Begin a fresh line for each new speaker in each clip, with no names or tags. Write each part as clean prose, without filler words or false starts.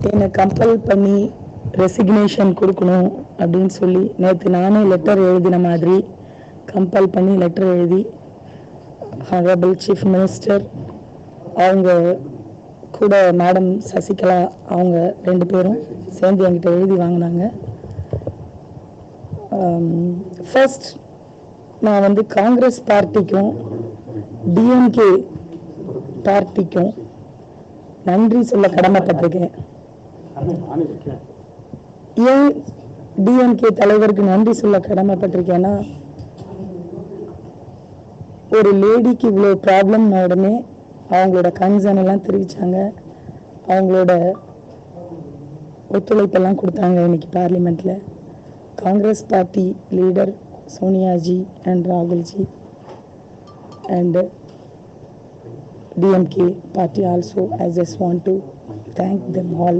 என்னை கம்பல் பண்ணி ரெசிக்னேஷன் கொடுக்கணும் அப்படின்னு சொல்லி நேற்று நானே லெட்டர் எழுதின மாதிரி கம்பல் பண்ணி லெட்டர் எழுதி ஹானரபிள் சீஃப் மினிஸ்டர் அவங்க கூட மேடம் சசிகலா அவங்க 2 பேரும் சேர்ந்து என்கிட்ட எழுதி வாங்கினாங்க. ஃபர்ஸ்ட் நான் வந்து காங்கிரஸ் பார்ட்டிக்கும் டிஎம்கே பார்ட்டிக்கும் நன்றி சொல்ல கடமைப்பட்டிருக்கேன். ஏன் டிஎம்கே தலைவருக்கு நன்றி சொல்ல கடமைப்பட்டிருக்கேன்னா, ஒரு லேடிக்கு இவ்வளோ ப்ராப்ளம் உடனே அவங்களோட கன்சர்ன் எல்லாம் தெரிவிச்சாங்க, அவங்களோட ஒத்துழைப்பெல்லாம் கொடுத்தாங்க. இன்னைக்கு பார்லிமெண்ட்ல Congress party leader சோனியாஜி and ராகுல்ஜி and DMK party also. I just want to thank them all.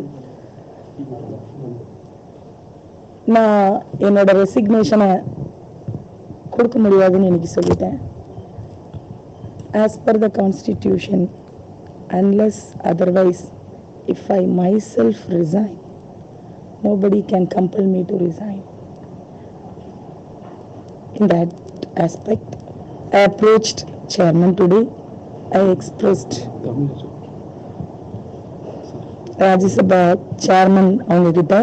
நான் என்னோட ரெசிக்னேஷனை கொடுக்க முடியாதுன்னு இன்னைக்கு சொல்லிட்டேன். As per the constitution, unless otherwise, if I myself resign, nobody can compel me to resign. In that aspect, I approached chairman today. I expressed Rajya Sabha chairman அவங்க கிட்ட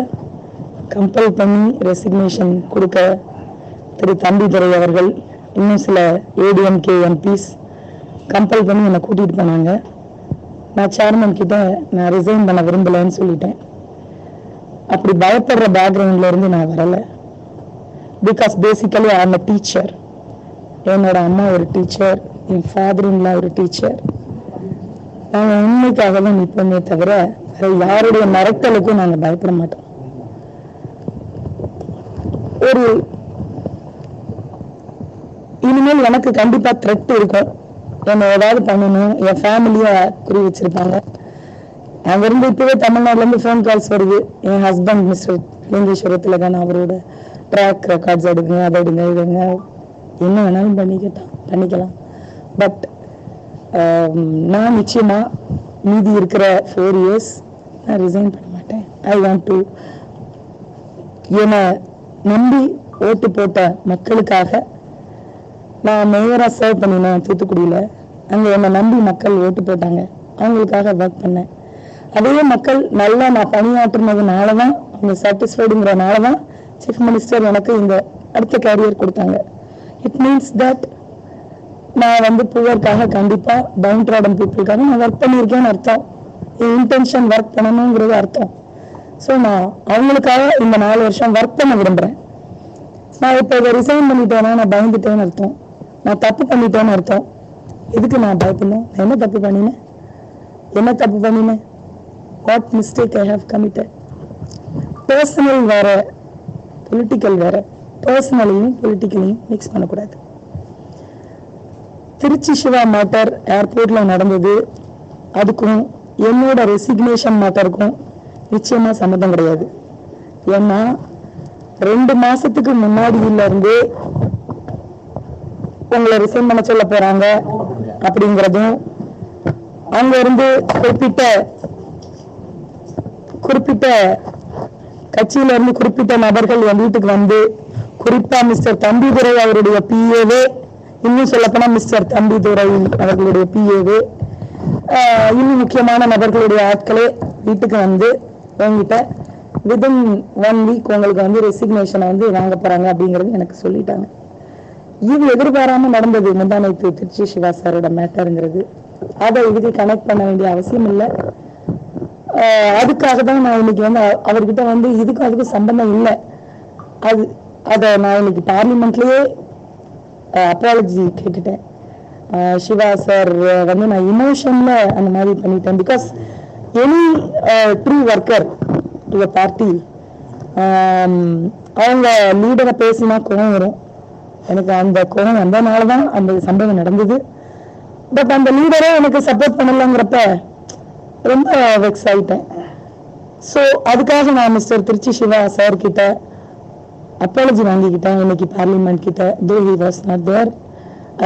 compel பண்ணி resignation கொடுக்க திரு தம்பிதுரை அவர்கள் இன்னும் சில ஏடிஎம்கே எம்பிஸ் கம்பல் பண்ணி என்னை கூட்டிட்டு போனாங்க. நான் சேர்மன் கிட்ட நான் ரிசைன் பண்ண விரும்பலைன்னு சொல்லிட்டேன். அப்படி பயப்படுற பேக்ரவுண்ட்ல இருந்து நான் வரல. பிகாஸ் பேசிக்கலி ஐ ஆம் அ டீச்சர். என்னோட அம்மா ஒரு டீச்சர், என் ஃபாதர் இன்லா ஒரு டீச்சர். நாங்கள் உண்மைக்காக தான் நிற்போமே தவிர யாருடைய மிரட்டலுக்கும் நாங்கள் பயப்பட மாட்டோம். ஒரு இனிமேல் எனக்கு கண்டிப்பா த்ரெட் இருக்கும். என்ன ஏதாவது பண்ணணும், என் ஃபேமிலிய குறி வச்சிருப்பாங்க. அங்கிருந்து இப்பவே தமிழ்நாடுல இருந்து ஃபோன் கால்ஸ் வருது. என் ஹஸ்பண்ட் மிஸ்டர் லிங்கேஸ்வரத்துல அவரோட ட்ராக் ரெக்கார்ட்ஸ் எடுங்க, அதை எடுங்க, இதுங்க, என்ன வேணாலும் பண்ணிக்கலாம். பட் நான் நிச்சயமா மீதி இருக்கிற 4 years நான் ரிசைன் பண்ண மாட்டேன். ஐ வாண்ட் டு என்னை நம்பி ஓட்டு போட்ட மக்களுக்காக நான் மேயரா சர்வ் பண்ணினேன் தூத்துக்குடியில. அங்க என்னை நம்பி மக்கள் ஓட்டு போட்டாங்க, அவங்களுக்காக ஒர்க் பண்ணேன். அதே மக்கள் நல்லா நான் பணியாற்றுனதுனாலதான், அவங்க சாட்டிஸ்ஃபைடுங்கிறனாலதான் சீஃப் மினிஸ்டர் எனக்கு இந்த அடுத்த கேரியர் கொடுத்தாங்க. இட் மீன்ஸ் தட் நான் வந்து புவருக்காக கண்டிப்பா டவுன் ட்ராடன் பீப்புளுக்காக நான் ஒர்க் பண்ணியிருக்கேன்னு அர்த்தம். என் இன்டென்ஷன் ஒர்க் பண்ணணுங்கிறது அர்த்தம். ஸோ நான் அவங்களுக்காக இந்த 4 வருஷம் ஒர்க் பண்ண விரும்புறேன். நான் இப்போ இதை ரிசைன் பண்ணிட்டேன்னா நான் பயந்துட்டேன்னு அர்த்தம், நான் தப்பு பண்ணிட்டேன்னு அர்த்தம். எதுக்கு நான் பயப்படணும்? என்ன தப்பு பண்ணினேன்? What mistake I have committed? Personal வேற, பொலிட்டிக்கல் வேற. பர்சனலையும் பொலிட்டிக்கலையும் மிக்ஸ் பண்ணக்கூடாது. திருச்சி சிவா மேட்டர் ஏர்போர்ட்ல நடந்தது, அதுக்கும் என்னோட ரெசிக்னேஷன் மேட்டருக்கும் நிச்சயமா சம்மந்தம் கிடையாது. ஏன்னா 2 மாசத்துக்கு முன்னாடியில இருந்து உங்களை ரிசைன் பண்ண சொல்ல போறாங்க அப்படிங்கிறதும், அங்க இருந்து குறிப்பிட்ட கட்சியில இருந்து குறிப்பிட்ட நபர்கள் என் வீட்டுக்கு வந்து, குறிப்பா மிஸ்டர் தம்பிதுரை அவருடைய பிஏவே, இன்னும் சொல்லப்போனா மிஸ்டர் தம்பிதுரை அவர்களுடைய பிஏவே, இன்னும் முக்கியமான நபர்களுடைய ஆட்களே வீட்டுக்கு வந்து என்கிட்ட வித்தின் 1 week உங்களுக்கு வந்து ரெசிக்னேஷனை வந்து வாங்க போறாங்க அப்படிங்கிறது எனக்கு சொல்லிட்டாங்க. இது எதிர்பாராம நடந்தது. முந்தானைத்து திருச்சி சிவா சாரோட மேட்டருங்கிறது, அதை இதுக்கு கனெக்ட் பண்ண வேண்டிய அவசியம் இல்லை. அதுக்காக தான் நான் இன்னைக்கு வந்து அவர்கிட்ட வந்து இதுக்கும் அதுக்கும் சம்பந்தம் இல்லை. அதை நான் இன்னைக்கு பார்லிமெண்ட்லயே அப்பாலஜி கேட்டுட்டேன். சிவா சார் வந்து நான் இமோஷன்ல அந்த மாதிரி பண்ணிட்டேன். Because any true worker to party, அவங்க லீடரை பேசினா கோவம் வரும். எனக்கு அந்த கோவம் வந்தனாலதான் அந்த சம்பவம் நடந்தது. பட் அந்த லீடரே எனக்கு சப்போர்ட் பண்ணலங்கிறப்ப ரொம்ப வெக்ஸ் ஆயிட்டேன். ஸோ அதுக்காக நான் மிஸ்டர் திருச்சி சிவா சார் கிட்ட அப்பாலஜி வாங்கிக்கிட்டேன் இன்னைக்கு பார்லிமெண்ட் கிட்ட. Though he was not there,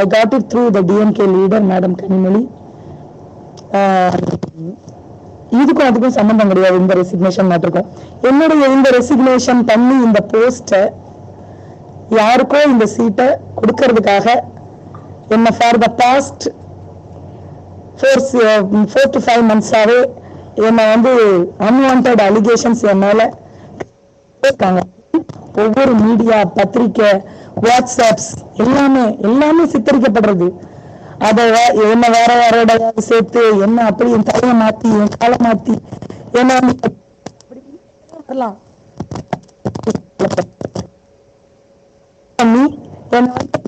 I got it through the DMK leader madam Kanimozhi. இதுக்கும் அதுக்கும் சம்பந்தம் கிடையாது. இந்த ரெசிக்னேஷன் மாட்டிருக்கும். என்னுடைய இந்த ரெசிக்னேஷன் பண்ணி இந்த போஸ்ட யாருக்கோ இந்த சீட்டை கொடுக்கறதுக்காக என்ன ஃபார் த பாஸ்ட் 4 to 5 months-ஆவே என்ன அன்வான்ட் அலிகேஷன்ஸ் என் மேல இருக்காங்க. ஒவ்வொரு மீடியா, பத்திரிக்கை, வாட்ஸ்அப்ஸ் எல்லாமே சித்தரிக்கப்படுறது. அதை என்ன வேற யாரோட சேர்த்து என்ன அப்படி என் தலையை மாத்தி என் காலை மாத்தி என்ன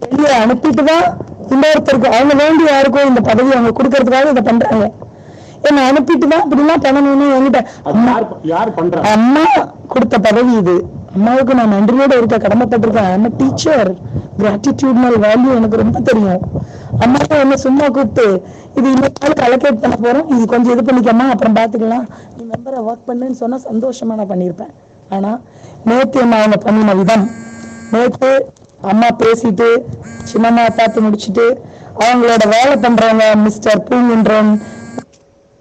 வெளியே அனுப்பிட்டுதான் இன்னொருத்தருக்கு அவங்க வேண்டி யாருக்கும் இந்த பதவி அவங்க கொடுக்கறதுக்காக இதை பண்றாங்க. என்ன அனுப்பிட்டுதான் இப்படிலாம் பண்ணணும்னு என்கிட்ட அம்மா கொடுத்த பதவி இது. அம்மாவுக்கு நான் நன்றியோட இருக்க கடமைப்பட்டிருக்கேன். அம்மா டீச்சர், கிராட்டிடியூட்னல் வேல்யூ எனக்கு ரொம்ப தெரியும். அம்மாவும் என்ன சும்மா கூப்பிட்டு இது இன்னொரு நாளுக்கு அலோகேட் பண்ண போறோம், இது கொஞ்சம் இது பண்ணிக்கம்மா அப்புறம் பாத்துக்கலாம், நீ மெம்பரை ஒர்க் பண்ணுன்னு சொன்னா சந்தோஷமா நான் பண்ணியிருப்பேன். ஆனா நேத்து என்ன அவங்க பண்ணின விதம், நேத்து அம்மா பேசிட்டு சின்னம்மா பார்த்து முடிச்சுட்டு அவங்களோட வேலை பண்றவங்க மிஸ்டர் பூங்குன்றன்